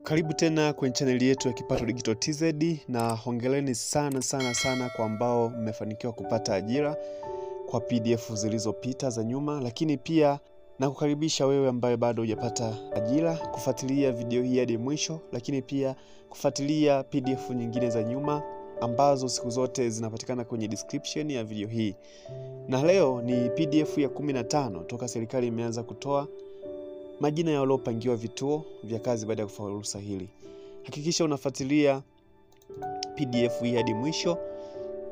Karibu tena kwenye channel yetu ya Kipato Digital TZ, na hongereni sana kwa ambao mmefanikiwa kupata ajira kwa PDF zilizopita za nyuma, lakini pia na kukaribisha wewe ambaye bado hujapata ajira kufuatilia video hii hadi mwisho, lakini pia kufuatilia PDF nyingine za nyuma ambazo siku zote zinapatikana kwenye description ya video hii. Na leo ni PDF ya 15 toka serikali imeanza kutoa majina ya waliopangiwa vituo vya kazi baada ya kufaulu usahili. Hakikisha unafuatilia PDF hii hadi mwisho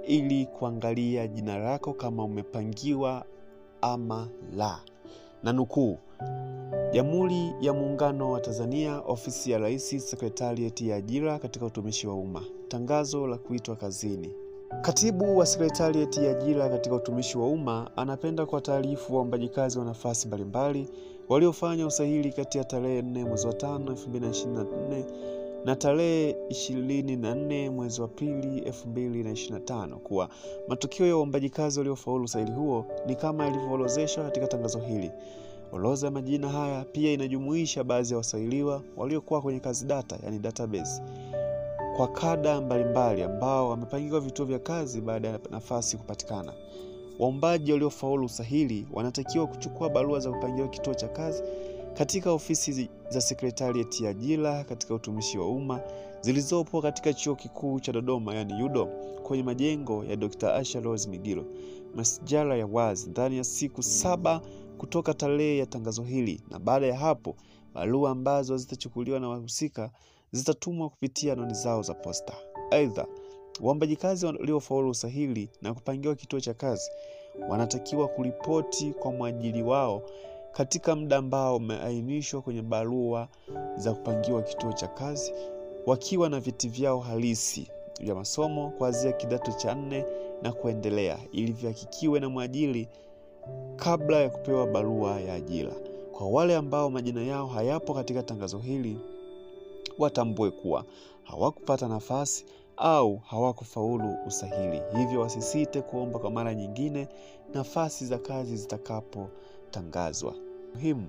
ili kuangalia jina lako kama umepangiwa ama la. Na nukuu: Jamhuri ya Muungano wa Tanzania, Ofisi ya Rais, Sekretarieti ya Ajira katika Utumishi wa Umma. Tangazo la kuitwa kazini. Katibu wa Sekretarieti ya Ajira katika Utumishi wa Umma anapenda kwa taarifu waombaji kazi wa nafasi mbalimbali waliofanya usahili kati ya tarehe 4 mwezi wa 5 2024 na tarehe 24 mwezi wa 2 2025 kuwa matukio ya waombaji kazi waliofaulu usahili huo ni kama yalivyoorodheshwa katika tangazo hili. Orodha ya majina haya pia inajumuisha baadhi ya wasahiliwa waliokuwa kwenye kazi data, yani database, kwa kada mbalimbali ambao wamepangiwa vituo vya kazi baada ya nafasi kupatikana. Waombaji waliofaulu usahili wanatakiwa kuchukua barua za kupangiwa kituo cha kazi katika ofisi za Sekretarieti ya Ajira katika Utumishi wa Umma zilizopo katika Chuo Kikuu cha Dodoma, yani UDOM, kwenye majengo ya Dr. Asha Rose Migiro, masjala ya wazi ndani ya siku 7 kutoka tarehe ya tangazo hili, na baada ya hapo barua ambazo zitachukuliwa na wahusika zitatumwa kupitia anwani zao za posta. Aidha, waombaji kazi waliofaulu usahili na kupangiwa kituo cha kazi wanatakiwa kuripoti kwa mwajiri wao katika muda ambao umeainishwa kwenye barua za kupangiwa kituo cha kazi, wakiwa na vyeti vyao halisi vya masomo kuanzia kidato cha 4 na kuendelea, ili vihakikiwe na mwajiri kabla ya kupewa barua ya ajira. Kwa wale ambao majina yao hayapo katika tangazo hili, watambue kuwa hawakupata nafasi au hawakufaulu usahili, hivyo wasisite kuomba kwa mara nyingine nafasi za kazi zitakapotangazwa. Muhimu,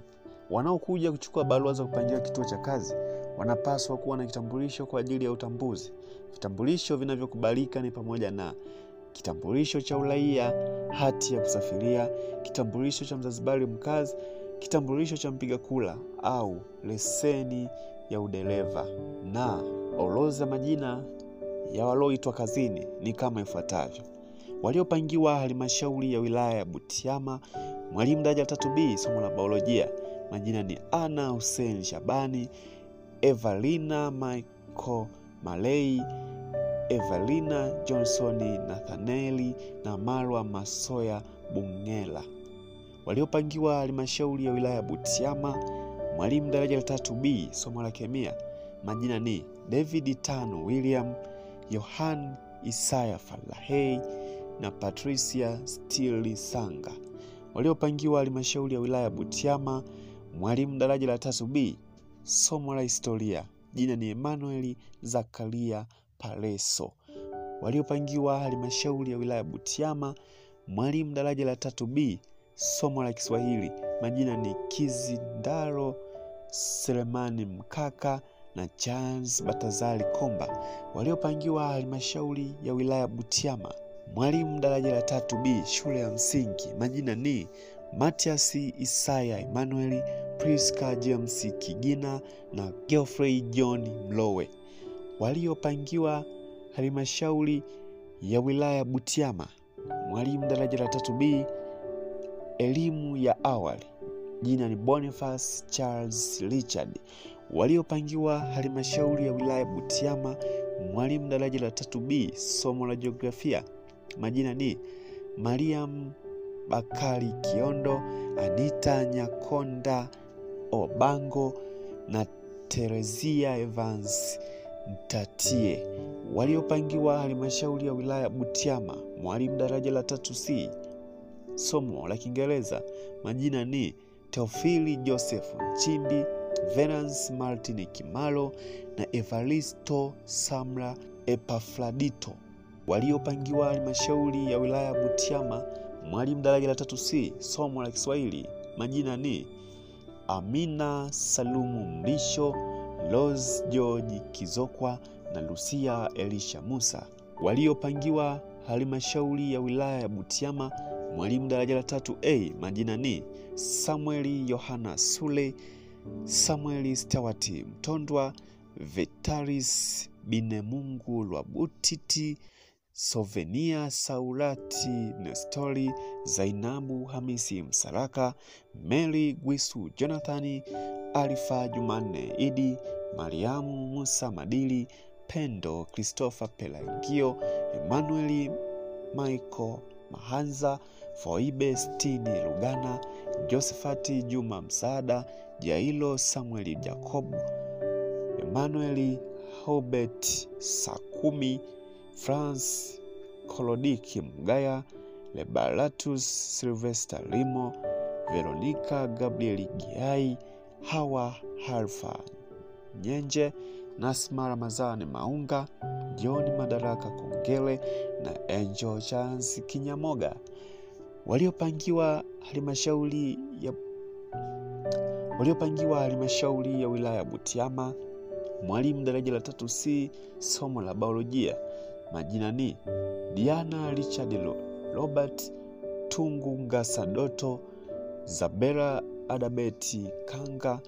wanaokuja kuchukua barua za kupangiwa kituo cha kazi wanapaswa kuwa na kitambulisho kwa ajili ya utambuzi. Vitambulisho vinavyokubalika ni pamoja na kitambulisho cha uraia, hati ya kusafiria, kitambulisho cha Mzanzibari mkazi, kitambulisho cha mpiga kura au leseni ya udereva. Na orodha majina ya walioitwa kazini ni kama ifuatavyo: waliopangiwa halmashauri ya wilaya ya Butiama, mwalimu daraja 3B somo la biolojia, majina ni Ana Hussein Shabani, Evalina Michael Malei, Evalina Johnson Nathanaeli na Marwa Masoya Bungela. Waliopangiwa halmashauri ya wilaya ya Butiama, mwalimu daraja 3B somo la kemia, majina ni David Tano William, Yohan Isaya Falahei na Patricia Stili Sanga. Waliopangiwa halmashauri ya wilaya ya Butiama, mwalimu daraja la 3B somo la historia, jina ni Emmanuel Zakaria Paleso. Waliopangiwa halmashauri ya wilaya ya Butiama, mwalimu daraja la 3B somo la Kiswahili, majina ni Kizindaro Selemani Mkaka na Charles Batazali Komba. Waliopangiwa halmashauri ya wilaya Butiama, mwalimu daraja la 3B shule ya msingi, majina ni Matias Isaya Emmanuel, Priska James Kigina na Geoffrey John Mlowe. Waliopangiwa halmashauri ya wilaya Butiama, mwalimu daraja la 3B elimu ya awali, jina ni Boniface Charles Richard. Waliopangiwa halmashauri ya wilaya Butiama, mwalimu daraja la 3B somo la jiografia, majina ni Mariam Bakari Kiondo, Anita Nyakonda Obango na Terezia Evans Mtatie. Waliopangiwa halmashauri ya wilaya Butiama, mwalimu daraja la 3C somo la Kiingereza, majina ni Teofili Joseph Chimbi, Venance Martin Kimalo na Evaristo Samra Epafradito. Waliopangiwa halmashauri ya wilaya Butiama, mwalimu daraja la 3C somo la Kiswahili, majina ni Amina Salumu Mlisho, Rose George Kizokwa na Lucia Elisha Musa. Waliopangiwa halmashauri ya wilaya ya Butiama, mwalimu daraja la 3A, majina ni Samuel Yohana Sule, Samuel Stewart Mtondwa, Vitaris Binemungu Lwabutiti, Sovenia Saurati Nestori, Zainabu Hamisi Msaraka, Mary Gwisu Jonathan, Alifa Jumanne Idi, Mariamu Musa Madili, Pendo Christopher Pelangio, Emmanuel Michael Mahanza, Foibe Stini Lugana, Josephati Juma Msaada, Jailo Samuel Jacob, Emmanuel Hobert Sakumi, France Kolodiki Mgaya, Lebaratus Sylvester Limo, Veronica Gabriel Giai, Hawa Harfa Nyenje, Nasma Ramazani Maunga, John Madaraka Kongele na Angel Chance Kinyamoga. Waliopangiwa halmashauri ya wilaya Butiama, mwalimu daraja la 3C, somo la biolojia, majina ni Diana Richard Robert Tungu Ngasa Doto, Zabera Adabeti Kanga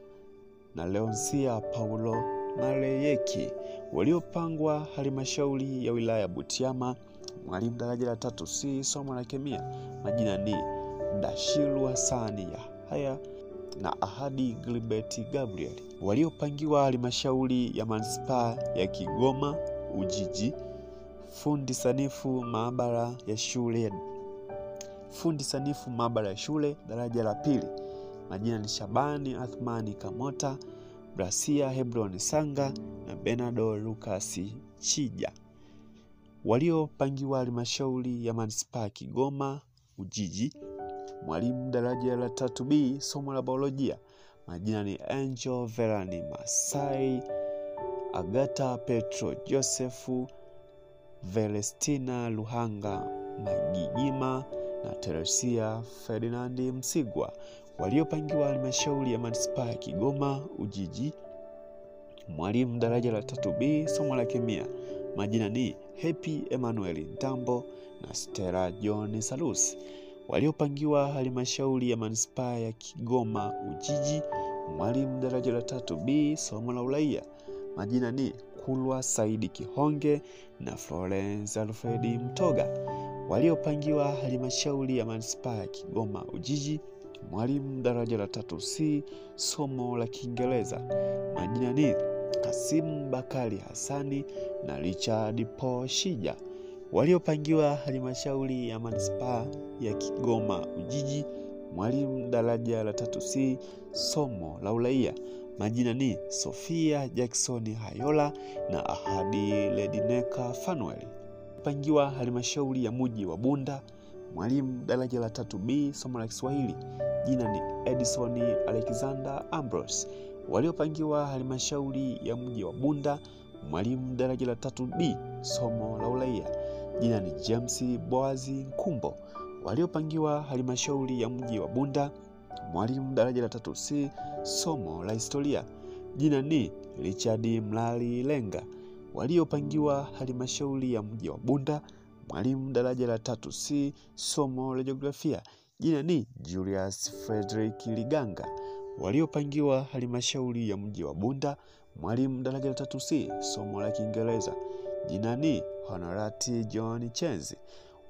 na Leonsia Paulo Mareyeki. Waliopangwa halmashauri ya wilaya Butiama, mwalimu daraja la 3C, somo la kemia, majina ni Dashiru Hasani Yahaya na Ahadi Gilbert Gabriel. Waliopangiwa halmashauri ya manispaa ya Kigoma Ujiji, fundi sanifu maabara ya shule daraja la 2, majina ni Shabani Athmani Kamota, Brasia Hebron Sanga na Benado Lucas Chija. Waliopangiwa halmashauri ya manispaa Kigoma Ujiji, mwalimu daraja la 3B, somo la biolojia, majina ni Angel Verani Masai, Agata Petro Josefu, Velestina Luhanga Magijima na Teresia Ferdinandi Msigwa. Waliopangiwa halmashauri ya manispaa ya Kigoma Ujiji, mwalimu daraja la 3B, somo la kemia, majina ni Happy Emmanuel Ntambo na Stella John Salus. Waliopangiwa halmashauri ya manispaa ya Kigoma Ujiji, mwalimu daraja la 3B, somo la uraia, majina ni Kulwa Saidi Kihonge na Florence Alfredi Mtoga. Waliopangiwa halmashauri ya manispaa ya Kigoma Ujiji, mwalimu daraja la 3C, somo la Kiingereza, majina ni Kasim Bakari Hasani na Richard Paul Shija. Waliopangiwa halmashauri ya manispaa ya Kigoma Ujiji, mwalimu daraja la 3C, somo la uraia, majina ni Sofia Jackson Hayola na Ahadi Ledineka Fanuel. Waliopangiwa halmashauri ya mji wa Bunda, mwalimu daraja la 3B, somo la Kiswahili, jina ni Edison Alexander Ambrose. Waliopangiwa halmashauri ya mji wa Bunda, mwalimu daraja la 3B, somo la uraia, jina ni James Boazi Nkumbo. Waliopangiwa halmashauri ya mji wa Bunda, mwalimu daraja la 3C, somo la historia, jina ni Richard Mlali Lenga. Waliopangiwa halmashauri ya mji wa Bunda, mwalimu daraja la 3C, somo la jiografia, jina ni Julius Frederick Liganga. Waliopangiwa halmashauri ya mji wa Bunda, mwalimu daraja la 3C, somo la Kiingereza, jina ni Honorati John Chenzi.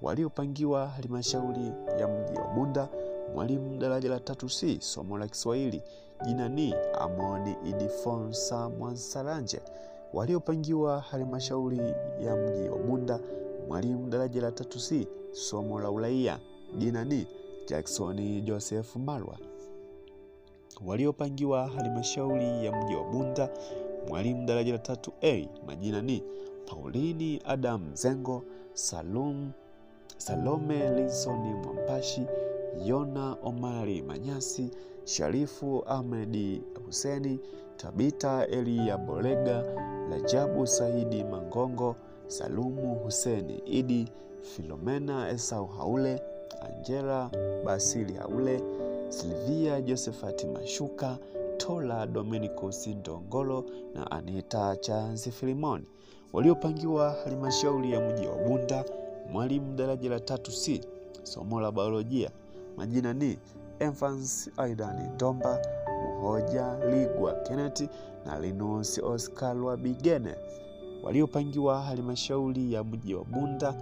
Waliopangiwa halmashauri ya mji wa Bunda, mwalimu daraja la 3C, somo la Kiswahili, jina ni Amoni Idifonsa Mwansaranje. Waliopangiwa halmashauri ya mji wa Bunda, mwalimu daraja la 3C, somo la uraia, jina ni Jackson Joseph Marwa. Waliopangiwa halmashauri ya mji wa Bunda, mwalimu daraja la 3A, majina ni Paulini Adam Zengo, Salome Linson Mwampashi, Yona Omari Manyasi, Sharifu Ahmedi Huseni, Tabita Elia Bolega, Rajabu Saidi Mangongo, Salumu Huseni Idi, Filomena Esau Haule, Angela Basili Haule, Silvia Josephati Mashuka, Tola Dominicus Ndongolo na Anita Chanzi Filimoni. Waliopangiwa halmashauri ya mji wa Bunda, mwalimu daraja la 3C, somo la biolojia. Majina ni Evans Aidan Ndomba, Muhoja Ligwa Kenneth na Linus Oscar Wabigene. Waliopangiwa halmashauri ya mji wa Bunda,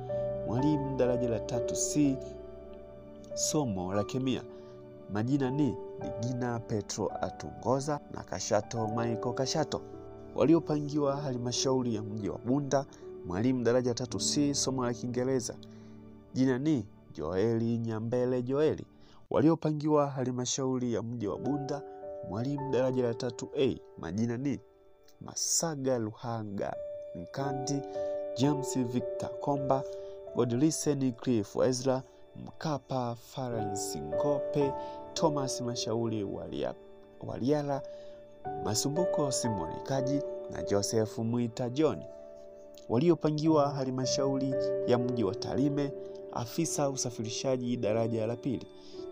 mwalimu daraja la 3C, somo la kemia. Majina ni Digina Petro Atungoza na Kashato Michael Kashato. Waliopangiwa halmashauri ya mji wa Bunda, mwalimu daraja 3C, somo la Kiingereza. Jina ni Joeli Nyambele Joeli. Waliopangiwa halmashauri ya mji wa Bunda, mwalimu daraja la 3A. Majina ni Masaga Luhanga Nkandi, James Victor Komba, Godlisten Cliff Ezra, Mkapa Farence Ngope, Thomas Mashauri Waliala, Masumbuko Simoni Kaji na Joseph Mwita John. Waliopangiwa halmashauri ya mji wa Tarime, afisa usafirishaji daraja la 2.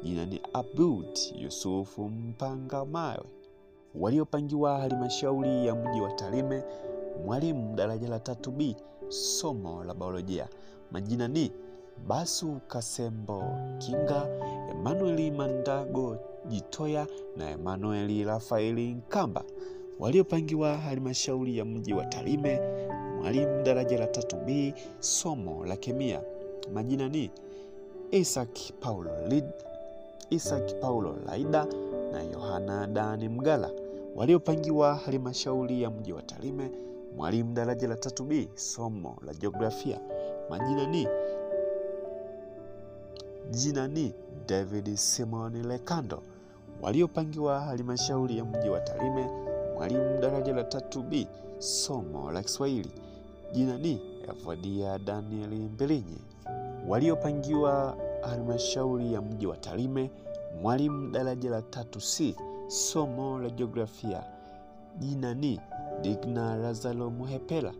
Jina ni Abud Yusufu Mpanga Mawe. Waliopangiwa halmashauri ya mji wa Tarime, mwalimu daraja la 3B, somo la biolojia. Majina ni Basu Kasembo Kinga, Emmanuel Mandago Jitoya na Emmanuel Rafaeli Nkamba. Waliopangiwa halmashauri ya mji wa Tarime, mwalimu daraja la 3B, somo la kemia. Majina ni Isaac Paulo Laida na Yohana Dani Mgala. Waliopangiwa halmashauri ya mji wa Tarime, mwalimu daraja la 3B, somo la jiografia. Majina ni David Simon Lekando. Waliopangiwa halmashauri ya mji wa Tarime, mwalimu daraja la 3B, somo la Kiswahili. Jina ni Evodia Daniel Mbilinyi. Waliopangiwa halmashauri ya mji wa Tarime, mwalimu daraja la 3C, somo la jiografia. Jina ni Digna Lazaro Muhepela.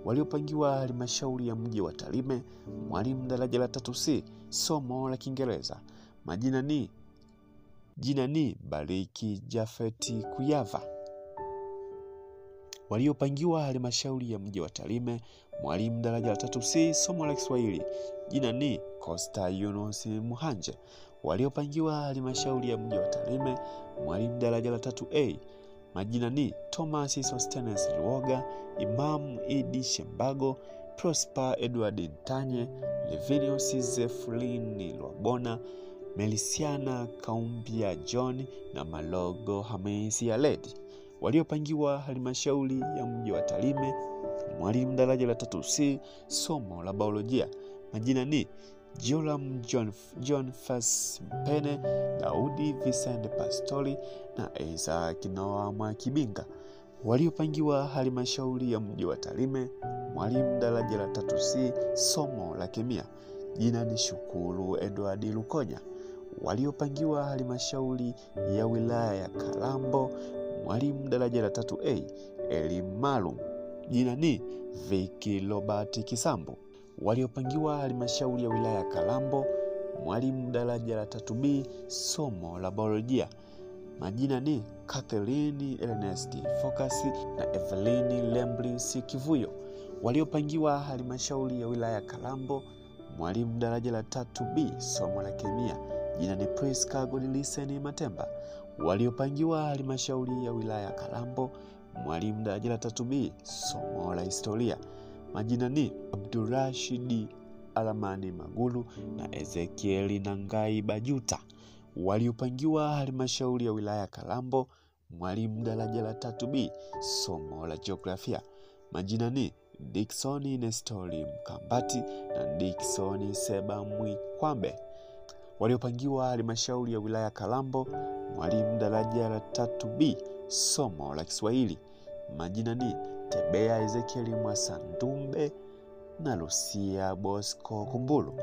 Waliopangiwa halmashauri ya mji wa Tarime, mwalimu daraja la 3C, somo la Kiingereza. Jina ni Bariki Jafeti Kuyava. Waliopangiwa halmashauri ya mji wa Tarime, mwalimu daraja la 3C, somo la Kiswahili. Jina ni Costa Yunus Muhanje. Waliopangiwa halmashauri ya mji wa Tarime, mwalimu daraja la 3A. Majina ni Thomas Sostenes Luoga, Imam Idi Shembago, Prosper Edward Ntanye, Levinius Zefulini Lwabona, Melisiana Kaumbia John na Malogo Hamisi Aledi. Waliopangiwa halmashauri ya mji wa Tarime, mwalimu daraja la 3C, somo la biolojia. Majina ni Joram John Fas Mpene, Daudi Vicente Pastori na Isaac Noah Mwakibinga. Waliopangiwa halmashauri ya mji wa Tarime, mwalimu daraja la 3C, somo la kemia. Jina ni Shukuru Edward Lukonya. Waliopangiwa halmashauri ya wilaya ya Kalambo, mwalimu daraja la 3A, elimu maalum. Jina ni Vicky Robert Kisambo. Waliopangiwa halmashauri ya wilaya ya Kalambo, mwalimu daraja la 3B, somo la biolojia. Majina ni Catherine Ernest Focus na Evelyn Lembris Kivuyo. Waliopangiwa halmashauri ya wilaya ya Kalambo, mwalimu daraja la 3B, somo la kemia. Jina ni Priska Godlisten Matemba. Waliopangiwa halmashauri ya wilaya ya Kalambo, mwalimu daraja la 3B, somo la historia. Majina ni Abdurashidi Alamani Magulu na Ezekieli Nangai Bajuta. Waliopangiwa halmashauri ya wilaya ya Kalambo, mwalimu daraja la 3B, somo la jiografia. Majina ni Dickson Nestori Mkambati na Dickson Seba Mwikwambe. Waliopangiwa halmashauri ya wilaya ya Kalambo, mwalimu daraja la 3B, somo la Kiswahili. Majina ni Tebea Ezekieli Mwasandumbe na Lucia Bosco Kumbulu.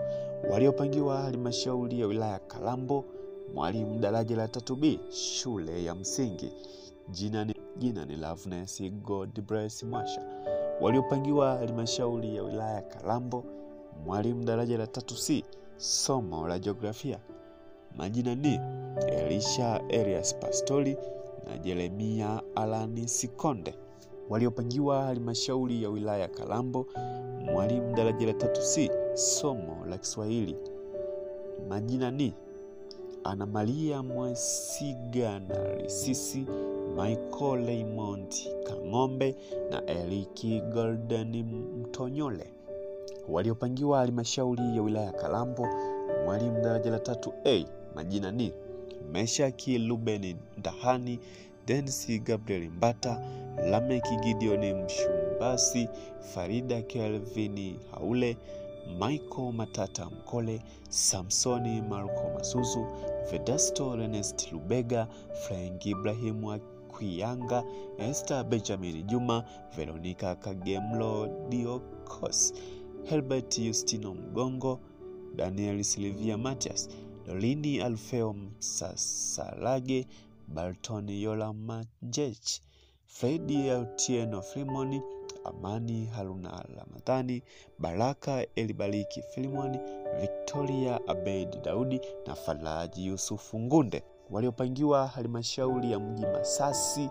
Waliopangiwa halmashauri ya wilaya ya Kalambo, mwalimu daraja la 3B, shule ya msingi. Jina ni Loveness Godbless Mwasha. Waliopangiwa halmashauri ya wilaya ya Kalambo, mwalimu daraja la 3C, somo la jiografia. Majina ni Elisha Elias Pastori na Jeremia Alani Sikonde. Waliopangiwa halmashauri ya wilaya Kalambo, mwalimu daraja la 3C, somo la Kiswahili. Majina ni Ana Maria Mwesiga na Risisi, Michael Raymond Kang'ombe na Eriki Golden Mtonyole. Waliopangiwa halmashauri ya wilaya Kalambo, mwalimu daraja la 3A, majina ni Meshaki Ruben Ndahani, Densi Gabriel Mbata, Lameki Gideon Mshumbasi, Farida Kelvin Haule, Michael Matata Mkole, Samsoni Marco Masuzu, Vedasto Ernest Lubega, Frank Ibrahim Kuyanga, Esther Benjamin Juma, Veronica Kagemlo Diokos, Herbert Justino Mgongo, Daniel Silvia Matias, Lolini Alfeo Sasalage, Barton Yola Manjech, Fredi Otieno Frimoni, Amani Haruna Ramadhani, Baraka Elibariki Filimoni, Victoria Abed Daudi na Falaji Yusufu Ngunde. Waliopangiwa halmashauri ya mji Masasi,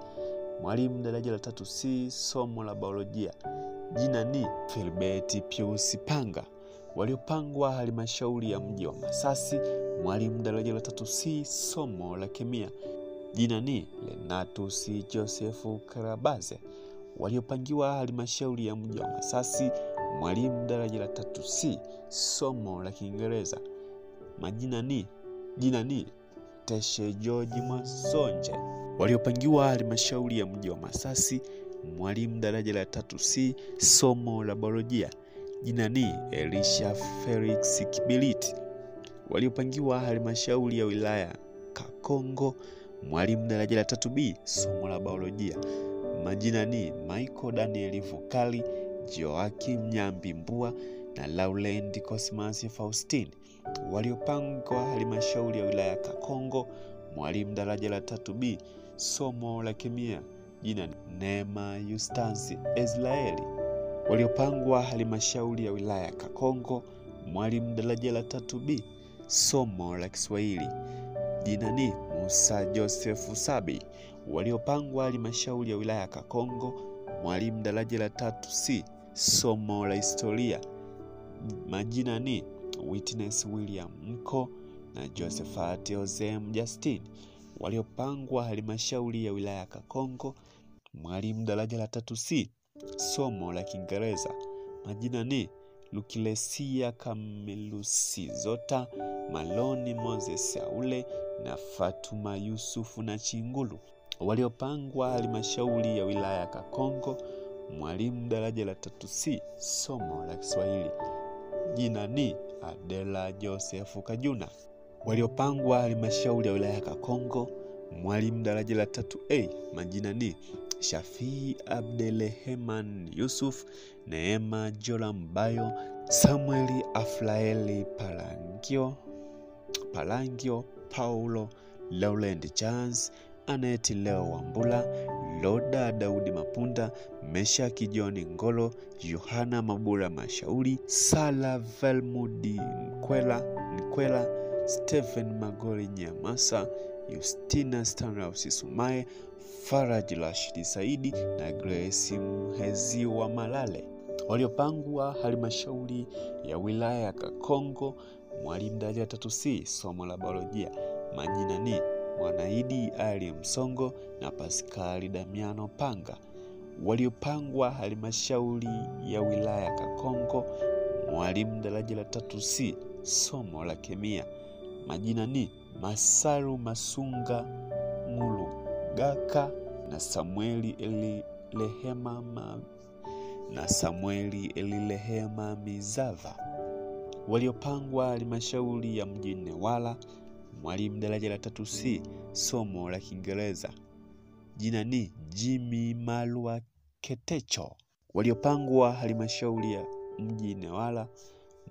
mwalimu daraja la 3C, somo la biolojia. Jina ni Philbert Pius Panga. Waliopangwa halmashauri ya mji wa Masasi, mwalimu daraja la 3C, somo la kemia. Jina ni Lenatus Joseph Karabaze. Waliopangiwa halmashauri ya mji wa Masasi, mwalimu daraja la 3C, somo la Kiingereza. Jina ni Teshe George Masonje. Waliopangiwa halmashauri ya mji wa Masasi, mwalimu daraja la 3C, somo la biolojia. Jina ni Elisha Felix Kibiliti. Waliopangiwa halmashauri ya wilaya Kakongo, mwalimu daraja la 3B, somo la biolojia. Majina ni Michael Daniel Vukali, Joakim Nyambi Mbua na Laurent Cosmas Faustine. Waliopangwa halmashauri ya wilaya Kakongo, mwalimu daraja la 3B, somo la kemia. Jina ni Neema Eustace Israeli. Waliopangwa halmashauri ya wilaya Kakongo, mwalimu daraja la 3B, somo la Kiswahili. Jina ni Musa Joseph Sabi. Waliopangwa halmashauri ya wilaya Kakongo, mwalimu daraja la 3C, somo la historia. Majina ni Witness William Mko na Josephat Ozem Justin. Waliopangwa halmashauri ya wilaya Kakongo, mwalimu daraja la 3C, somo la Kiingereza. Majina ni Lukilesia Kamelusi Zota, Maloni Moses Aule na Fatuma Yusufu na Chingulu. Waliopangwa halmashauri ya wilaya Kakongo, mwalimu daraja la 3C, somo la Kiswahili. Jina ni Adela Joseph Kajuna. Waliopangwa halmashauri ya wilaya Kakongo, mwalimu daraja la 3A, majina ni Shafii Abdelrahman Yusuf, Neema Jolambayo, Samueli Aflaeli Palangio, Paulo Laurent Chance, Aneti Leo Wambula, Loda Daudi Mapunda, Meshaki John Ngolo, Yohana Mabura Mashauri, Sala Velmudi Mkwela, Stephen Magori Nyamasa, Justina Stanley Sumaye, Faraj Rashid Saidi na Grace Mhezi wa Malale. Waliopangwa halmashauri ya wilaya ya Kakongo, mwalimu daraja la 3C, somo la biolojia. Majina ni Mwanaidi Ali Msongo na Pascal Damiano Panga. Waliopangwa halmashauri ya wilaya Kakongo, mwalimu daraja la 3C, somo la kemia. Majina ni Masaru Masunga Ngulugaka na Samueli Elilehema Mizava. Waliopangwa halmashauri ya mji Newala, mwalimu daraja la 3C, somo la Kiingereza. Jina ni Jimmy Malwa Ketecho. Waliopangwa halmashauri ya mji Newala,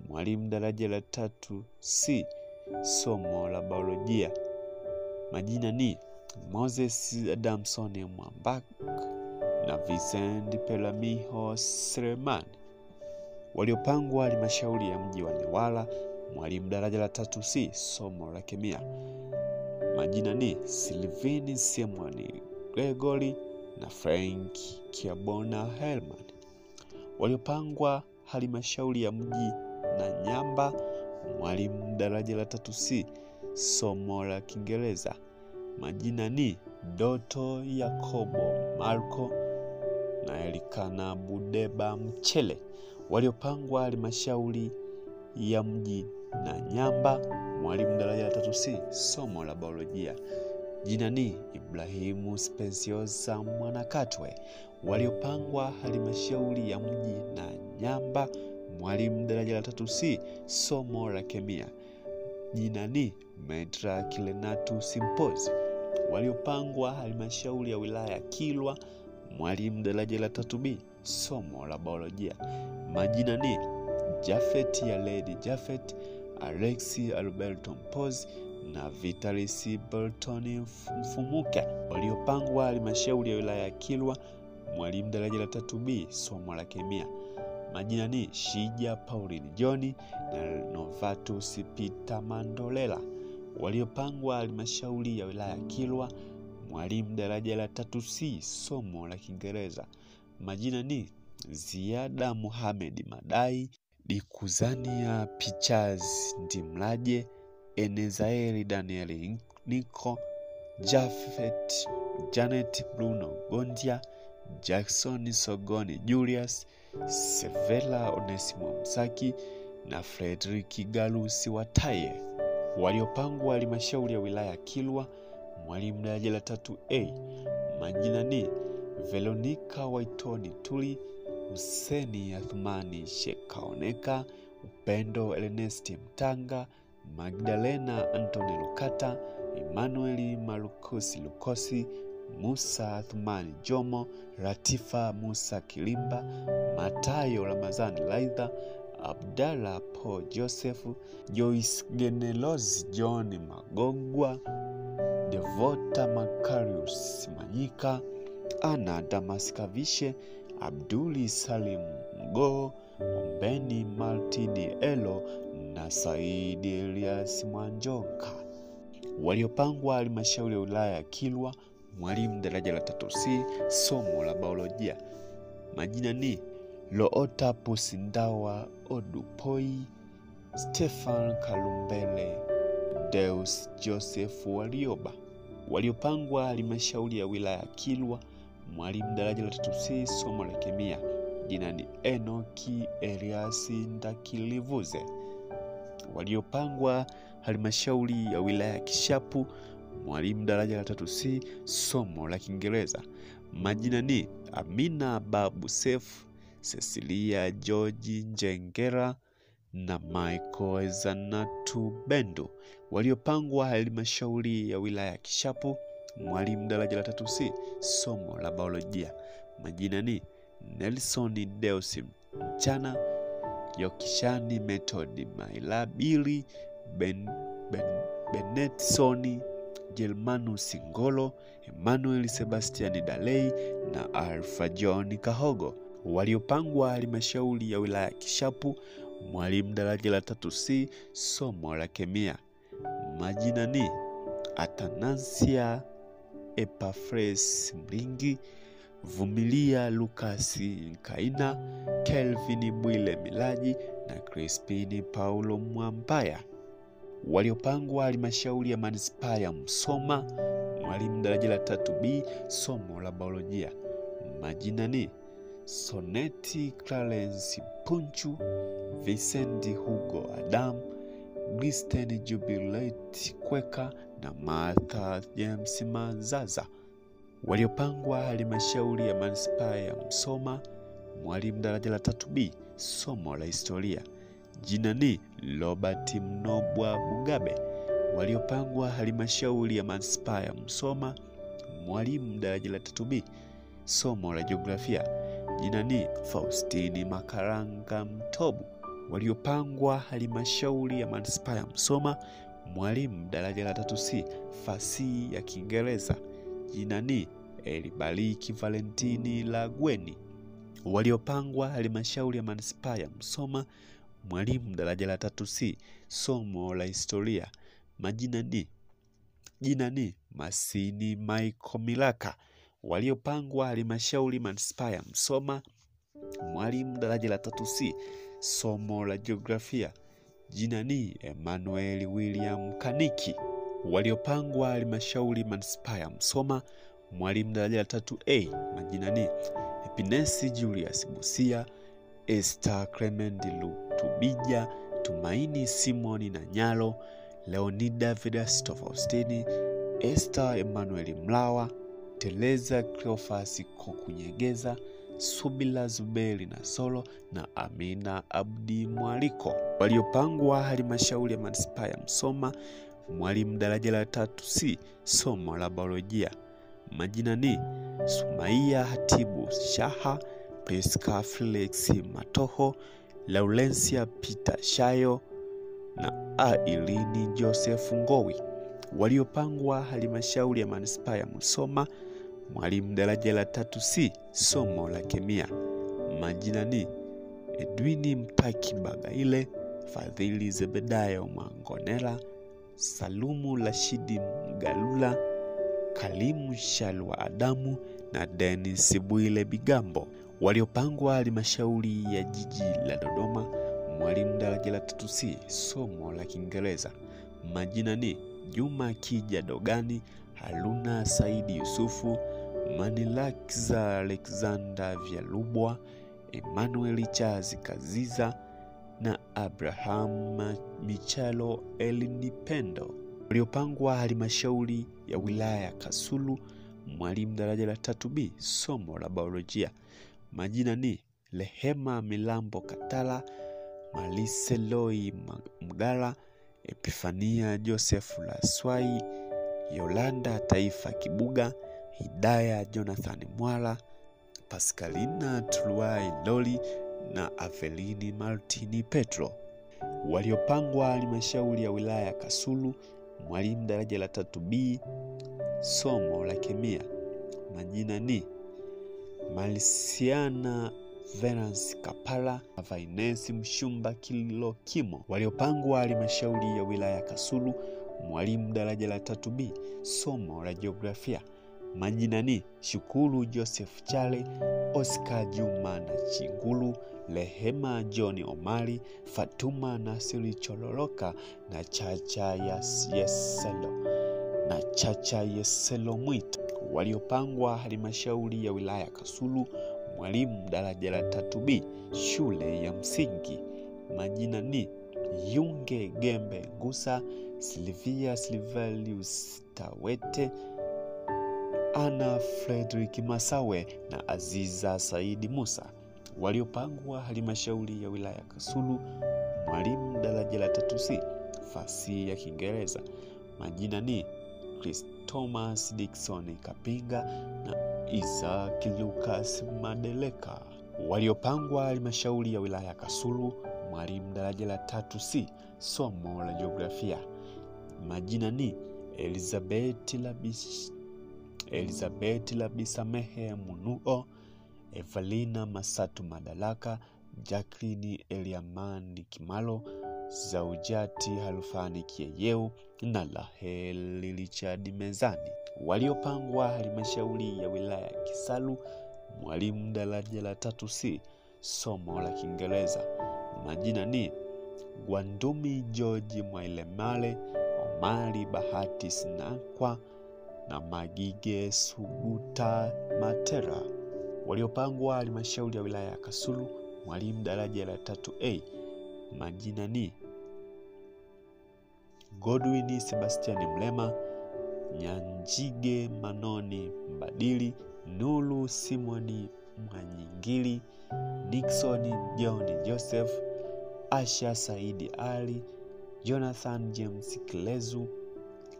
mwalimu daraja la 3C, somo la biolojia. Majina ni Moses Adamson Mwambak na Vincent Pelamiho Seleman. Waliopangwa halmashauri ya mji wa Newala, mwalimu daraja la 3C, somo la kemia. Majina ni Silvini Semwani Gregory na Frank Kiabona Herman. Waliopangwa halmashauri ya mji Nanyamba, mwalimu daraja la 3C, somo la Kiingereza. Majina ni Doto Yakobo Marco na Elikana Budeba Mchele. Waliopangwa halmashauri ya mji Nanyamba, mwalimu daraja la 3C, somo la biolojia. Jina ni Ibrahimu Speciosa Mwanakatwe. Waliopangwa halmashauri ya mji Nanyamba, mwalimu daraja la 3C, somo la kemia. Jina ni Medra Kilenatu Simpozi. Waliopangwa halmashauri ya wilaya Kilwa, mwalimu daraja la 3B, somo la biolojia. Majina ni Jafet ya Lady Jafet, Alexi Alberto Mpozi na Vitalis Burton Mfumuka. Waliopangwa halmashauri ya wilaya Kilwa, mwalimu daraja la 3B, somo la kemia. Majina ni Shija Pauline John na Novatus Peter Mandolela. Waliopangwa halmashauri ya wilaya Kilwa, mwalimu daraja la 3C, somo la Kiingereza. Majina ni Ziada Mohamed Madai, Dikuzania Pichaz Ndimlaje, Enezaeli Daniel Niko, Jafet Janet Bruno Gondia, Jackson Sogoni Julius, Sevela Onesimo Msaki na Frederick Galusi Wataye. Waliopangwa halmashauri ya wilaya Kilwa, mwalimu daraja la 3A. Majina ni Veronica Waitoni Tuli, Huseni Athmani Shekaoneka, Upendo Ernest Mtanga, Magdalena Antoni Lukata, Emmanuel Marukosi Lukosi, Musa Athmani Jomo, Ratifa Musa Kilimba, Matayo Ramazani Laitha, Abdalla Paul Joseph, Joyce Genelozi John Magogwa, Devota Makarius Manyika, Ana Damaskavishe, Abduli Salim Mgo, Ombeni Martini Elo na Saidi Elias Mwanjoka. Waliopangwa halmashauri ya wilaya ya Kilwa, mwalimu daraja la 3C, somo la biolojia. Majina ni Loota Pusindawa Odupoi, Stefan Kalumbele, Deus Joseph Walioba. Waliopangwa halmashauri ya wilaya Kilwa, mwalimu daraja la 3C, somo la kemia. Jina ni Enoki Elias Ndakilivuze. Waliopangwa halmashauri ya wilaya Kishapu, mwalimu daraja la 3C, somo la Kiingereza. Majina ni Amina Babu Sefu, Cecilia George Njengera na Michael Zanatu Bendo. Waliopangwa halmashauri ya wilaya Kishapu, mwalimu daraja la 3C, somo la biolojia. Majina ni Nelson Deus Mchana, Yokishani Method Mailabili, Benetsoni Gelmanus Ngolo, Emmanuel Sebastian Dalei na Alpha John Kahogo. Waliopangwa halmashauri ya wilaya Kishapu, mwalimu daraja la 3C, somo la kemia. Majina ni Atanasia Epafres Mlingi, Vumilia Lukasi Kaina, Kelvin Bwile Milaji na Crispini Paulo Mwampaya. Waliopangwa halmashauri ya manispaa ya Msoma, mwalimu daraja la 3B, somo la biolojia. Majina ni Soneti Clarence Punchu, Vincent Hugo Adam, Kristen Jubilate Kweka na Martha James Manzaza. Waliopangwa halmashauri ya manispaa ya Msoma, mwalimu daraja la 3B, somo la historia. Jina ni Robert Mnobwa Bugabe. Waliopangwa halmashauri ya manispaa ya Msoma, mwalimu daraja la 3B, somo la jiografia. Jina ni Faustini Makaranga Mtobu. Waliopangwa halmashauri ya manispaa ya Msoma, mwalimu daraja la 3C, fasihi ya Kiingereza. Jina ni Elibariki Valentini Lagweni. Waliopangwa halmashauri ya manispaa ya Msoma, mwalimu daraja la 3C, somo la historia. Jina ni Masini Michael Milaka. Waliopangwa halmashauri manispaa ya Msoma, mwalimu daraja la 3C, somo la jiografia. Jina ni Emmanuel William Kaniki. Waliopangwa halmashauri manispaa ya Msoma, mwalimu daraja la 3A. Majina ni Epinesi Julius Busia, Esther Clement Lutubija, Tumaini Simoni na Nyalo, Leonida Vedasto Faustini, Esther Emmanuel Mlawa, Teleza Cleophas Kokunyegeza, Subila Zubeli na Solo na Amina Abdi Mwaliko. Waliopangwa halmashauri ya manispaa ya Msoma, mwalimu daraja la 3C, somo la biolojia. Majina ni Sumaia Hatibu Shaha, Priska Felix Matoho, Laurencia Peter Shayo na Ailini Joseph Ngowi. Waliopangwa halmashauri ya manispaa ya Musoma, mwalimu daraja la 3C, somo la kemia. Majina ni Edwini Mtaki Bagaile, Fadhili Zebedayo Mwangonela, Salumu Rashidi Mgalula, Kalimu Shalwa Adamu na Dennis Bwile Bigambo. Waliopangwa halmashauri ya jiji la Dodoma, mwalimu daraja la 3C, somo la Kiingereza. Majina ni Juma Kija Dogani, Haruna Saidi Yusufu, Manilakiza Alexander Vyalubwa, Emmanuel Chazi Kaziza na Abraham Michalo Elinipendo. Waliopangwa halmashauri ya wilaya ya Kasulu, mwalimu daraja la 3B, somo la biolojia. Majina ni Lehema Milambo Katala, Maliseloi Mgala, Epifania Joseph Laswai, Yolanda Taifa Kibuga, Hidaya Jonathan Mwala, Pascalina Tuluai Loli na Avelini Martini Petro. Waliopangwa halmashauri ya wilaya ya Kasulu, mwalimu daraja la 3B, somo la kemia. Majina ni Malisiana Venance Kapala, Vainesi Mshumba Kilo Kimo. Waliopangwa halmashauri ya wilaya ya Kasulu, mwalimu daraja la 3B, somo la jiografia. Majina ni Shukuru Joseph Chale, Oscar Juma na Chingulu, Lehema John Omari, Fatuma Nasiri Chololoka na Chacha Yeselo Mwita. Waliopangwa halmashauri ya wilaya ya Kasulu, mwalimu daraja la 3B, shule ya msingi. Majina ni Yunge Gembe Ngusa, Silvia Silvelius Tawete, Ana Frederick Masawe na Aziza Saidi Musa. Waliopangwa halmashauri ya wilaya ya Kasulu, mwalimu daraja la 3C, fasihi ya Kiingereza. Majina ni Chris Thomas Dickson Kapinga na Isaac Lucas Madeleka. Waliopangwa halmashauri ya wilaya ya Kasulu, mwalimu daraja la 3C, somo la jiografia. Majina ni Elizabeth Labisamehe Munuo, Evalina Masatu Madalaka, Jacqueline Eliamani Kimalo, Zaujati Halfani Kieyeu na Laheli Richard Mezani. Waliopangwa halmashauri ya wilaya ya Kisalu, mwalimu daraja la 3C, somo la Kiingereza. Majina ni Gwandumi George Mwailemale, Omari Bahati Sinakwa na Magige Suguta Matera. Waliopangwa halmashauri ya wilaya ya Kasulu, mwalimu daraja la 3A. Majina ni Godwin Sebastian Mlema, Nyanjige Manoni Mbadili, Nulu Simoni Mwanyingili, Nixon John Joseph, Asha Saidi Ali, Jonathan James Kilezu,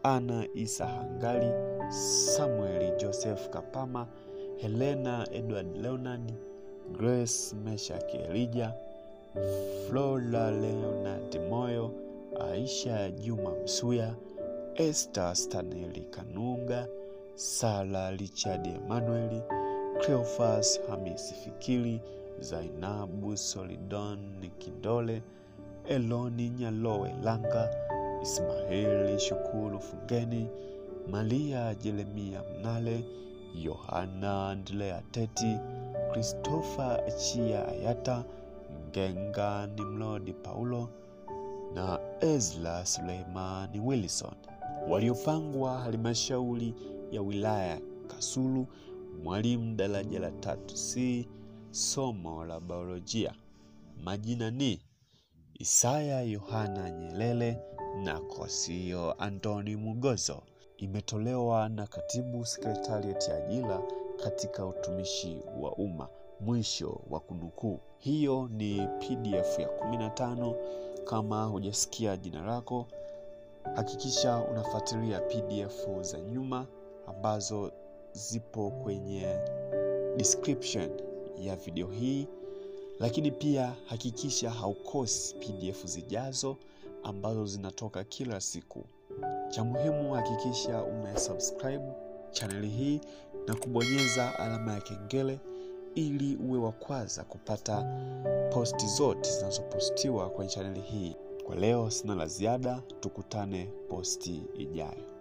Ana Isa Hangali, Samuel Joseph Kapama, Helena Edward Leonard, Grace Meshak Elijah, Flora Leonard Moyo, Aisha Juma Msuya, Esther Stanley Kanunga, Sala Richard Emmanuel, Cleophas Hamisi Fikiri, Zainabu Solidon Kidole, Eloni Nyalowe Langa, Ismaili Shukuru Fungeni, Malia Jeremia Mnale, Yohana Andrea Teti, Christopher Achia Ayata, Ngenga Nimrod Paulo na Ezra Suleiman Wilson, waliopangwa halmashauri ya wilaya Kasulu. Mwalimu daraja la 3C, somo la biolojia. Majina ni Isaya Yohana Nyelele na Kosio Antoni Mugozo. Imetolewa na Katibu Sekretarieti ya Ajira katika Utumishi wa Umma. Mwisho wa kunukuu. Hiyo ni PDF ya 15. Kama hujasikia jina lako, hakikisha unafuatilia PDF za nyuma ambazo zipo kwenye description ya video hii. Lakini pia hakikisha haukosi PDF zijazo ambazo zinatoka kila siku. Cha muhimu, hakikisha umesubscribe channel hii na kubonyeza alama ya kengele ili uwe wa kwanza kupata posti zote zinazopostiwa kwenye channel hii. Kwa leo sina la ziada, tukutane posti ijayo.